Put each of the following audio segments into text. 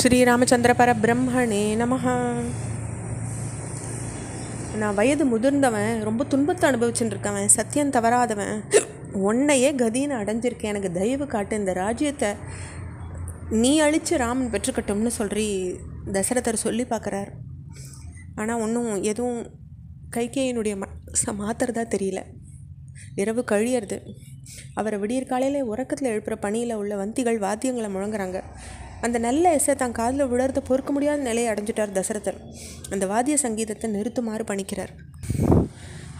ஸ்ரீராமச்சந்திர பரபிரம்மணே நமஹ. நான் வயது முதிர்ந்தவன், ரொம்ப துன்பத்தை அனுபவிச்சுட்டு இருக்கவன், சத்தியம் தவறாதவன், உன்னையே கதின்னு அடைஞ்சிருக்கேன், எனக்கு தயவு காட்டு, இந்த ராஜ்யத்தை நீ அழித்து ராமன் பெற்றுக்கட்டும்னு சொல்கிறி தசரதர் சொல்லி பார்க்குறார். ஆனால் ஒன்றும் எதுவும் கைகேயினுடைய மாத்துறதா தெரியல. இரவு கழியறது. அவரை விடியற் காலையில் உறக்கத்தில் எழுப்புகிற பணியில் உள்ள வந்திகள் வாத்தியங்களை முழங்குறாங்க. அந்த நல்ல இசை தான் காதில் விழறத பொறுக்க முடியாத நிலையை அடைஞ்சிட்டார் தசரதர். அந்த வாத்திய சங்கீதத்தை நிறுத்துமாறு பணிக்கிறார்.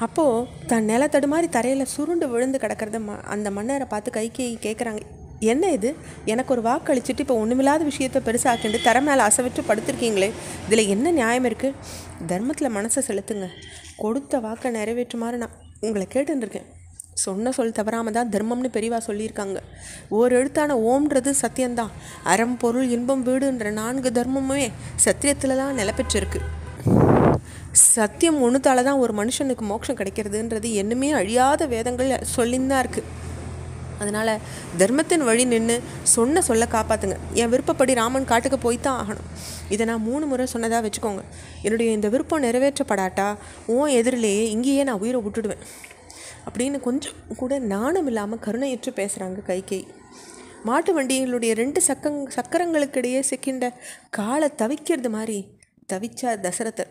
அப்போது தான் நில தடுமாறி தரையில் சுருண்டு விழுந்து கிடக்கிறத அந்த மன்னரை பார்த்து கைகேயி கேட்குறாங்க, என்ன இது, எனக்கு ஒரு வாக்கு அளிச்சுட்டு இப்போ ஒன்றுமில்லாத விஷயத்தை பெருசாக்கிண்டு தர மேலே அசைவிட்டு படுத்திருக்கீங்களே, இதில் என்ன நியாயம் இருக்குது? தர்மத்தில் மனசை செலுத்துங்க, கொடுத்த வாக்கை நிறைவேற்றுமாறு நான் உங்களை கேட்டுருக்கேன். சொன்ன சொல் தவறாமல் தான் தர்மம்னு பெரியவா சொல்லியிருக்காங்க. ஓர் எழுத்தான ஓம்ன்றது சத்தியம்தான். அறம், பொருள், இன்பம், வீடுன்ற 4 தர்மமுமே சத்தியத்தில் தான் நிலப்பெற்றிருக்கு. சத்தியம் ஒன்றுத்தால தான் ஒரு மனுஷனுக்கு மோட்சம் கிடைக்கிறதுன்றது என்னுமே அழியாத வேதங்கள் சொல்லின்னு தான் இருக்குது. அதனால் தர்மத்தின் வழி நின்று சொன்ன சொல்ல காப்பாற்றுங்க. என் விருப்பப்படி ராமன் காட்டுக்கு போய்த்தான் ஆகணும். இதை நான் 3 முறை சொன்னதாக வச்சுக்கோங்க. என்னுடைய இந்த விருப்பம் நிறைவேற்றப்படாட்டா உன் எதிரிலேயே இங்கேயே நான் உயிரை விட்டுடுவேன் அப்படின்னு கொஞ்சம் கூட நாணம் இல்லாமல் கருணையற்று பேசுகிறாங்க கைகேயி. மாட்டு வண்டிகளுடைய 2 சக்கரங்களுக்கிடையே சிக்கின்ற காலை தவிக்கிறது மாதிரி தவிச்சார் தசரதர்.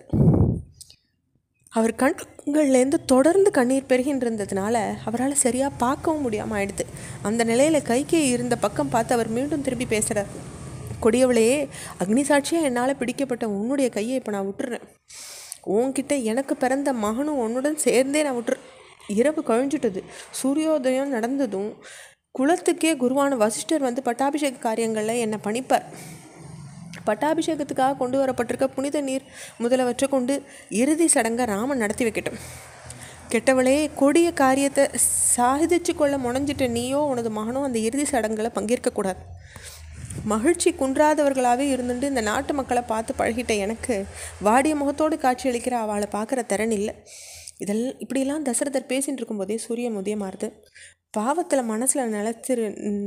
அவர் கண்கள்லேருந்து தொடர்ந்து கண்ணீர் பெருகின்றிருந்ததுனால அவரால் சரியாக பார்க்கவும் முடியாமல் ஆயிடுது. அந்த நிலையில் கைகேயி இருந்த பக்கம் பார்த்து அவர் மீண்டும் திரும்பி பேசுகிறார். கொடியவளையே, அக்னி சாட்சியாக என்னால் பிடிக்கப்பட்ட உன்னுடைய கையை இப்போ நான் விட்டுறேன். உன்கிட்ட எனக்கு பிறந்த மகனும் உன்னுடன் சேர்ந்தே நான் விட்டுறேன். இரவு கழிஞ்சிட்டது. சூரியோதயம் நடந்ததும் குலத்துக்கே குருவான வசிஷ்டர் வந்து பட்டாபிஷேக காரியங்களில் என்னை பணிப்பார். பட்டாபிஷேகத்துக்காக கொண்டு வரப்பட்டிருக்க புனித நீர் முதலவற்றை கொண்டு இறுதி சடங்கை ராமன் நடத்தி வைக்கட்டும். கெட்டவளே, கொடிய காரியத்தை சாதிச்சு கொள்ள முனைஞ்சிட்ட நீயோ உனது மகனோ அந்த இறுதி சடங்குகளை பங்கேற்கக்கூடாது. மகிழ்ச்சி குன்றாதவர்களாகவே இருந்துட்டு இந்த நாட்டு மக்களை பார்த்து பழகிட்ட எனக்கு வாடிய முகத்தோடு காட்சியளிக்கிற அவளை பார்க்குற திறன் இல்லை. இப்படிலாம் தசரதர் பேசிகிட்டு இருக்கும்போதே சூரியன் உதயமாறுது. பாவத்தில் மனசில்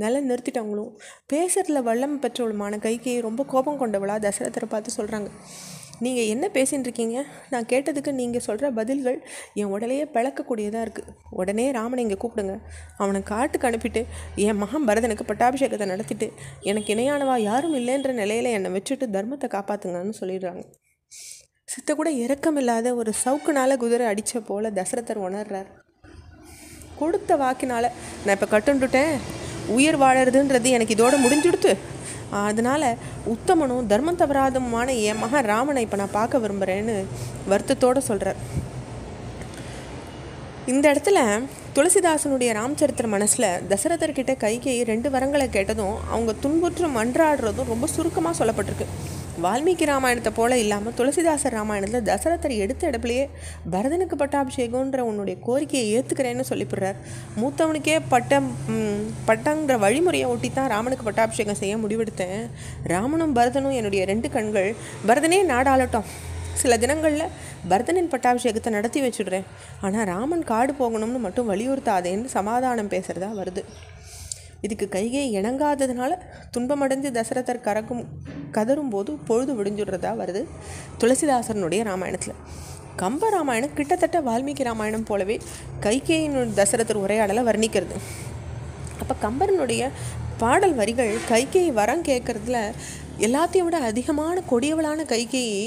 நில நிறுத்திட்டவங்களும் பேசுறதுல வல்லம் பெற்றவளுமான கைகேயி ரொம்ப கோபம் கொண்டவளா தசரதரை பார்த்து சொல்கிறாங்க, நீங்கள் என்ன பேசின்னு இருக்கீங்க? நான் கேட்டதுக்கு நீங்கள் சொல்கிற பதில்கள் என் உடலையே பிளக்கக்கூடியதாக இருக்குது. உடனே ராமனை இங்கே கூப்பிடுங்க. அவனை காட்டுக்கு அனுப்பிட்டு என் மகன் பரதனுக்கு பட்டாபிஷேகத்தை நடத்திட்டு எனக்கு இணையானவா யாரும் இல்லைன்ற நிலையில் என்னை வச்சுட்டு தர்மத்தை காப்பாற்றுங்கன்னு சொல்லிடுறாங்க. சித்த கூட இரக்கமில்லாத ஒரு சவுக்குனால் குதிரை அடித்த போல் தசரதர் உணர்றார். கொடுத்த வாக்கினால் நான் இப்போ கட்டுண்டுட்டேன், உயிர் வாழறதுன்றது எனக்கு இதோட முடிஞ்சுடுத்து. அதனால் உத்தமனும் தர்மம் தவறாதமான என் மகன் ராமனை இப்போ நான் பார்க்க விரும்புகிறேன்னு வருத்தத்தோடு சொல்கிறார். இந்த இடத்துல துளசிதாசனுடைய ராமச்சரித்திர மனசில் தசரதர்கிட்ட கைகேயி 2 வரங்களை கேட்டதும் அவங்க துன்புற்று மன்றாடுறதும் ரொம்ப சுருக்கமாக சொல்லப்பட்டிருக்கு. வால்மீகி ராமாயணத்தை போல இல்லாமல் துளசிதாசர் ராமாயணத்தில் தசரதர் எடுத்த இடத்துலையே பரதனுக்கு பட்டாபிஷேகன்ற உன்னுடைய கோரிக்கையை ஏற்றுக்கிறேன்னு சொல்லிவிடுறார். மூத்தவனுக்கே பட்டங்கிற வழிமுறையை ஒட்டி தான் ராமனுக்கு பட்டாபிஷேகம் செய்ய முடிவெடுத்தேன். ராமனும் பரதனும் என்னுடைய 2 கண்கள். பரதனே நாடாளட்டும், சில தினங்களில் பரதனின் பட்டாபிஷேகத்தை நடத்தி வச்சுடுறேன். ஆனால் ராமன் காடு போகணும்னு மட்டும் வலியுறுத்தாதேன்னு சமாதானம் பேசுகிறதா வருது. இதுக்கு கைகேயி இணங்காததுனால துன்பமடைந்து தசரதர் கதரும் போது பொழுது விடிஞ்சுடுறதா வருது துளசிதாசனுடைய ராமாயணத்தில். கம்ப ராமாயணம் கிட்டத்தட்ட வால்மீகி ராமாயணம் போலவே கைகேயின் தசரதர் உரையாடலை வர்ணிக்கிறது. அப்போ கம்பரனுடைய பாடல் வரிகள் கைகேயி வரம் கேட்குறதுல எல்லாத்தையும் விட அதிகமான கொடியவளான கைகேயி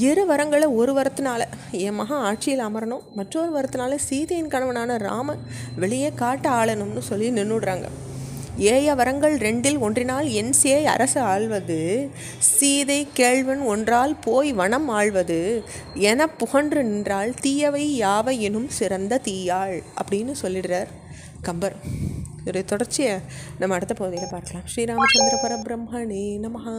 2 வரங்களை, ஒரு வரத்தினால என் மகன் ஆட்சியில் அமரணும், மற்றொரு வரத்தினால சீதையின் கணவனான ராம வெளியே காட்ட ஆளணும்னு சொல்லி நின்றுடுறாங்க. ஏய வரங்கள் 2இல் ஒன்றினால் என் சேய் அரசு ஆள்வது, சீதை கேள்வன் ஒன்றால் போய் வனம் ஆள்வது என புகன்று நின்றால் தீயவை யாவை எனும் சிறந்த தீயாள் அப்படின்னு சொல்லிடுறார் கம்பர். இதோடைய தொடர்ச்சியை நம்ம அடுத்த பகுதியில் பார்க்கலாம். ஸ்ரீராமச்சந்திர பரபிரம்மணே நமஹ.